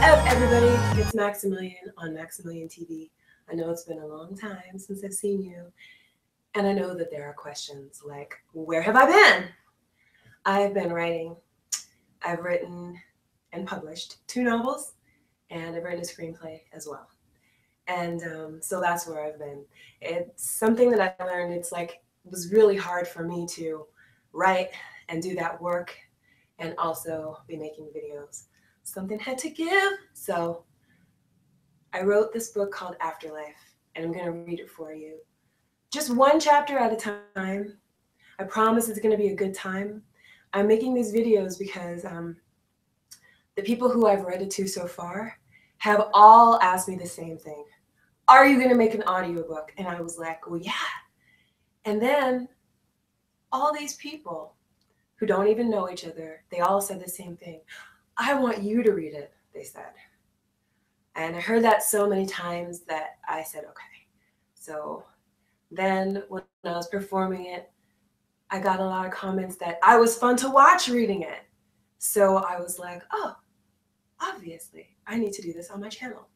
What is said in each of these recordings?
up, everybody? It's Maximilian on Maximilian TV. I know it's been a long time since I've seen you, and I know that there are questions like, where have I been? I've been writing. I've written and published 2 novels, and I've written a screenplay as well. And so that's where I've been. It's something that I learned. It was really hard for me to write and do that work and also be making videos. Something had to give. So I wrote this book called Afterlife, and I'm going to read it for you. Just 1 chapter at a time. I promise it's going to be a good time. I'm making these videos because the people who I've read it to so far have all asked me the same thing. Are you going to make an audiobook? And I was like, well, yeah. And then all these people who don't even know each other, they all said the same thing. I want you to read it, they said. And I heard that so many times that I said, okay. So then when I was performing it, I got a lot of comments that I was fun to watch reading it. So I was like, oh, obviously, I need to do this on my channel.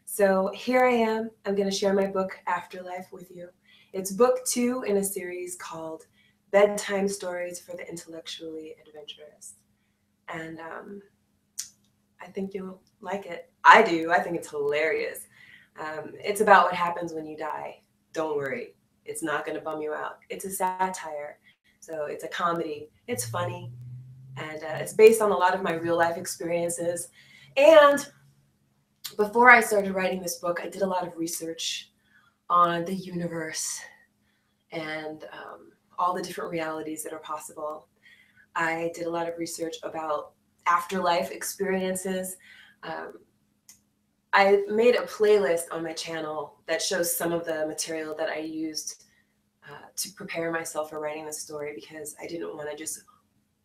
So here I am. I'm going to share my book, Afterlife, with you. It's book 2 in a series called Bedtime Stories for the Intellectually Adventurous. And I think you'll like it. I do. I think it's hilarious. It's about what happens when you die. Don't worry. It's not going to bum you out. It's a satire. So it's a comedy. It's funny. And it's based on a lot of my real life experiences. And before I started writing this book, I did a lot of research on the universe and all the different realities that are possible. I did a lot of research about afterlife experiences. I made a playlist on my channel that shows some of the material that I used to prepare myself for writing this story, because I didn't want to just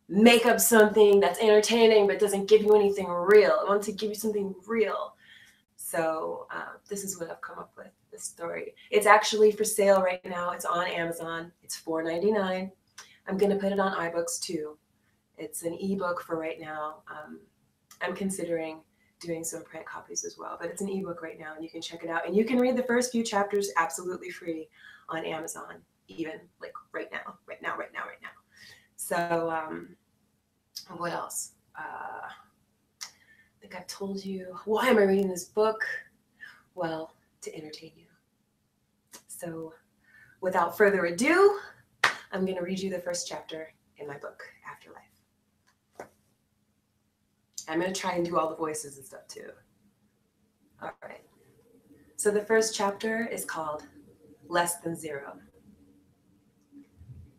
make up something that's entertaining but doesn't give you anything real. I wanted to give you something real. So this is what I've come up with, this story. It's actually for sale right now. It's on Amazon. It's $4.99. I'm going to put it on iBooks too. It's an ebook for right now. I'm considering doing some print copies as well, but it's an ebook right now, and you can check it out. And you can read the first few chapters absolutely free on Amazon, even like right now. So what else? I think I've told you, why am I reading this book? Well, to entertain you. So without further ado, I'm going to read you the first chapter in my book, Afterlife. I'm going to try and do all the voices and stuff too. All right. So the first chapter is called Less Than Zero.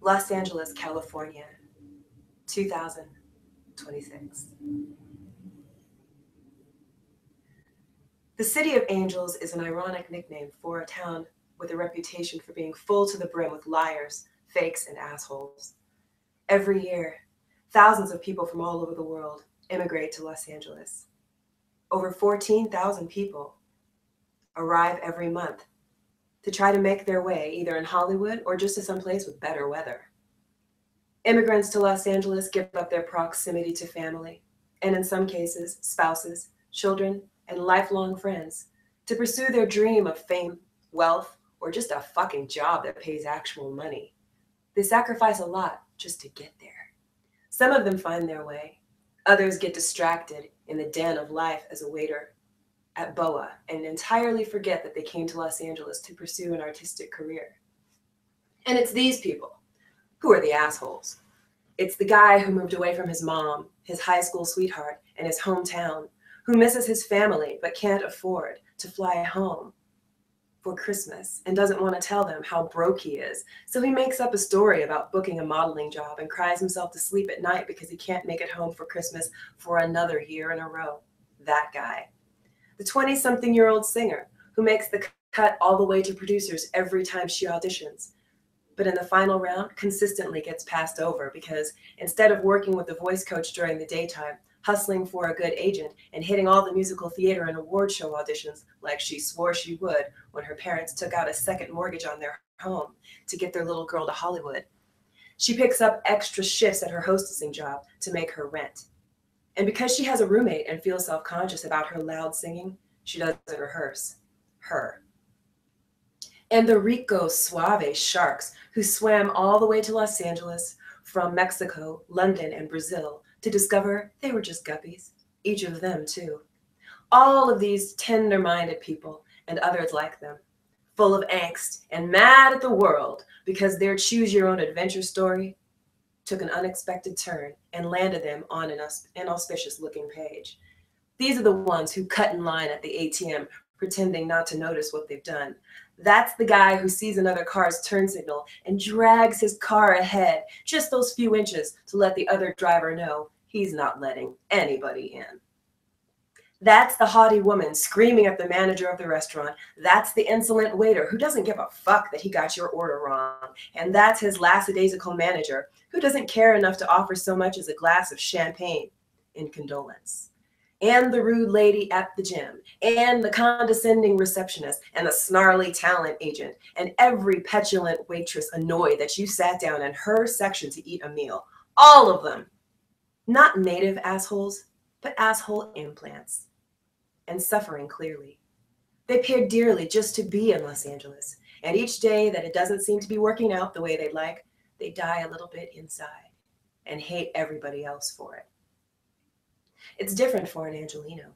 Los Angeles, California, 2026. The City of Angels is an ironic nickname for a town with a reputation for being full to the brim with liars, fakes, and assholes. Every year, thousands of people from all over the world immigrate to Los Angeles. Over 14,000 people arrive every month to try to make their way either in Hollywood or just to some place with better weather. Immigrants to Los Angeles give up their proximity to family, and in some cases, spouses, children, and lifelong friends to pursue their dream of fame, wealth, or just a fucking job that pays actual money. They sacrifice a lot just to get there. Some of them find their way. Others get distracted in the den of life as a waiter at BOA and entirely forget that they came to Los Angeles to pursue an artistic career. And it's these people who are the assholes. It's the guy who moved away from his mom, his high school sweetheart, and his hometown, who misses his family but can't afford to fly home for Christmas and doesn't want to tell them how broke he is. So he makes up a story about booking a modeling job and cries himself to sleep at night because he can't make it home for Christmas for another year in a row. That guy. The 20-something-year-old singer who makes the cut all the way to producers every time she auditions, but in the final round consistently gets passed over because instead of working with the voice coach during the daytime, hustling for a good agent, and hitting all the musical theater and award show auditions like she swore she would when her parents took out a second mortgage on their home to get their little girl to Hollywood, she picks up extra shifts at her hostessing job to make her rent. And because she has a roommate and feels self-conscious about her loud singing, she doesn't rehearse her. And the Rico Suave sharks who swam all the way to Los Angeles from Mexico, London, and Brazil to discover they were just guppies, each of them too. All of these tender-minded people and others like them, full of angst and mad at the world because their choose-your-own-adventure story took an unexpected turn and landed them on an inauspicious-looking page. These are the ones who cut in line at the ATM, pretending not to notice what they've done. That's the guy who sees another car's turn signal and drags his car ahead just those few inches to let the other driver know he's not letting anybody in. That's the haughty woman screaming at the manager of the restaurant. That's the insolent waiter who doesn't give a fuck that he got your order wrong. And that's his lackadaisical manager who doesn't care enough to offer so much as a glass of champagne in condolence. And the rude lady at the gym, and the condescending receptionist, and the snarly talent agent, and every petulant waitress annoyed that you sat down in her section to eat a meal. All of them. Not native assholes, but asshole implants. And suffering clearly. They paid dearly just to be in Los Angeles, and each day that it doesn't seem to be working out the way they'd like, they die a little bit inside and hate everybody else for it. It's different for an Angelino.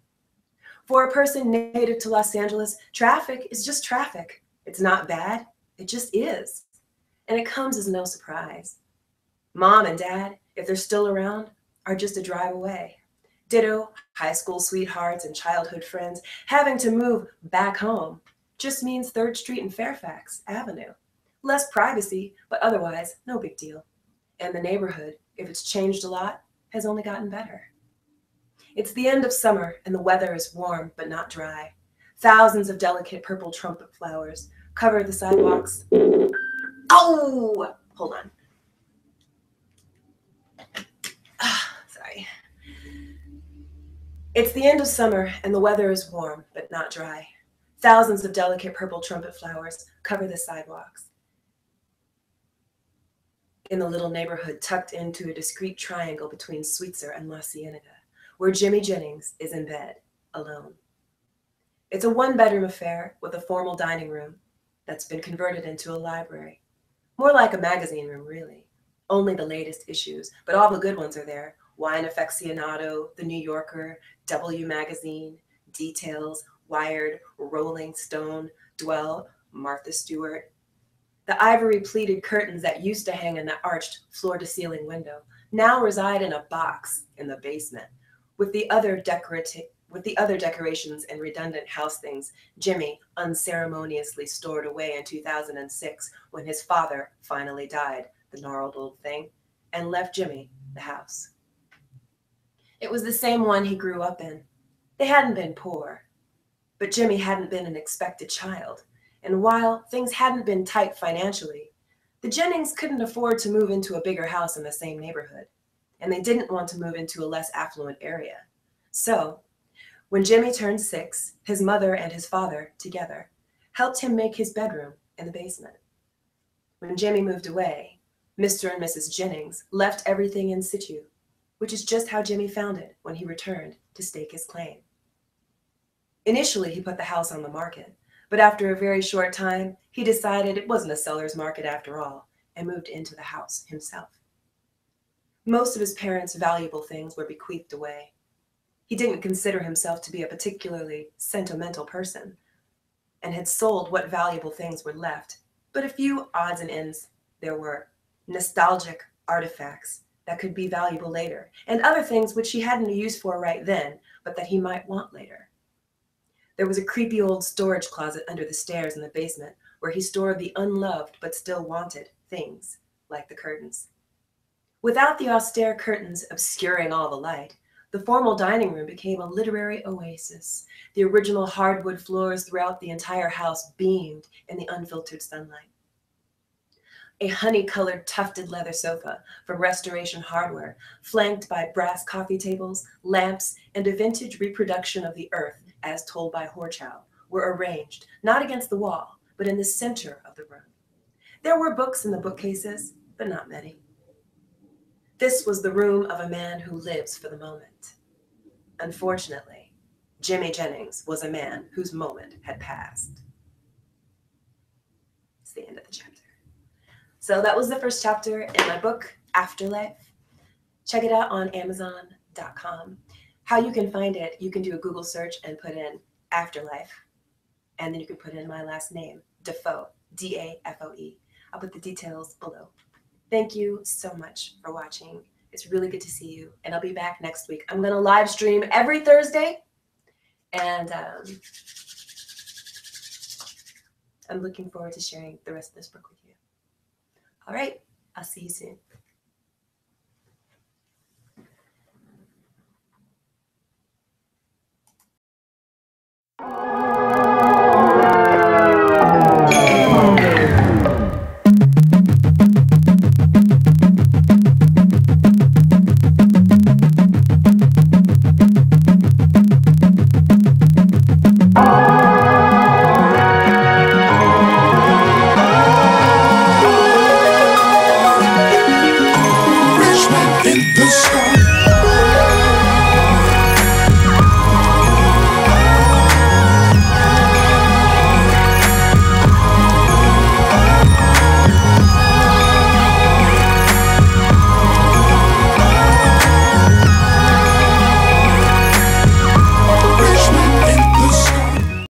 For a person native to Los Angeles, traffic is just traffic. It's not bad, it just is. And it comes as no surprise. Mom and dad, if they're still around, are just a drive away. Ditto, high school sweethearts and childhood friends having to move back home just means 3rd Street and Fairfax Avenue. Less privacy, but otherwise no big deal. And the neighborhood, if it's changed a lot, has only gotten better. It's the end of summer and the weather is warm but not dry. Thousands of delicate purple trumpet flowers cover the sidewalks. Oh, hold on. Sorry. It's the end of summer and the weather is warm but not dry. Thousands of delicate purple trumpet flowers cover the sidewalks. In the little neighborhood tucked into a discreet triangle between Sweetser and La Cienega, where Jimmy Jennings is in bed, alone. It's a 1-bedroom affair with a formal dining room that's been converted into a library. More like a magazine room, really. Only the latest issues, but all the good ones are there. Wine Aficionado, The New Yorker, W Magazine, Details, Wired, Rolling Stone, Dwell, Martha Stewart. The ivory pleated curtains that used to hang in the arched floor-to-ceiling window now reside in a box in the basement, with the other decorations and redundant house things Jimmy unceremoniously stored away in 2006 when his father finally died, the gnarled old thing, and left Jimmy the house. It was the same one he grew up in. They hadn't been poor, but Jimmy hadn't been an expected child. And while things hadn't been tight financially, the Jennings couldn't afford to move into a bigger house in the same neighborhood, and they didn't want to move into a less affluent area. So, when Jimmy turned 6, his mother and his father, together, helped him make his bedroom in the basement. When Jimmy moved away, Mr. and Mrs. Jennings left everything in situ, which is just how Jimmy found it when he returned to stake his claim. Initially, he put the house on the market, but after a very short time, he decided it wasn't a seller's market after all, and moved into the house himself. Most of his parents' valuable things were bequeathed away. He didn't consider himself to be a particularly sentimental person, and had sold what valuable things were left, but a few odds and ends there were. Nostalgic artifacts that could be valuable later, and other things which he hadn't a use for right then, but that he might want later. There was a creepy old storage closet under the stairs in the basement where he stored the unloved but still wanted things, like the curtains. Without the austere curtains obscuring all the light, the formal dining room became a literary oasis. The original hardwood floors throughout the entire house beamed in the unfiltered sunlight. A honey-colored tufted leather sofa from Restoration Hardware, flanked by brass coffee tables, lamps, and a vintage reproduction of the earth as told by Horchow, were arranged, not against the wall, but in the center of the room. There were books in the bookcases, but not many. This was the room of a man who lives for the moment. Unfortunately, Jimmy Jennings was a man whose moment had passed. It's the end of the chapter. So that was the first chapter in my book, Afterlife. Check it out on Amazon.com. How you can find it, you can do a Google search and put in Afterlife. And then you can put in my last name, Dafoe, D-A-F-O-E. I'll put the details below. Thank you so much for watching. It's really good to see you. And I'll be back next week. I'm going to live stream every Thursday. And I'm looking forward to sharing the rest of this book with you. All right. I'll see you soon.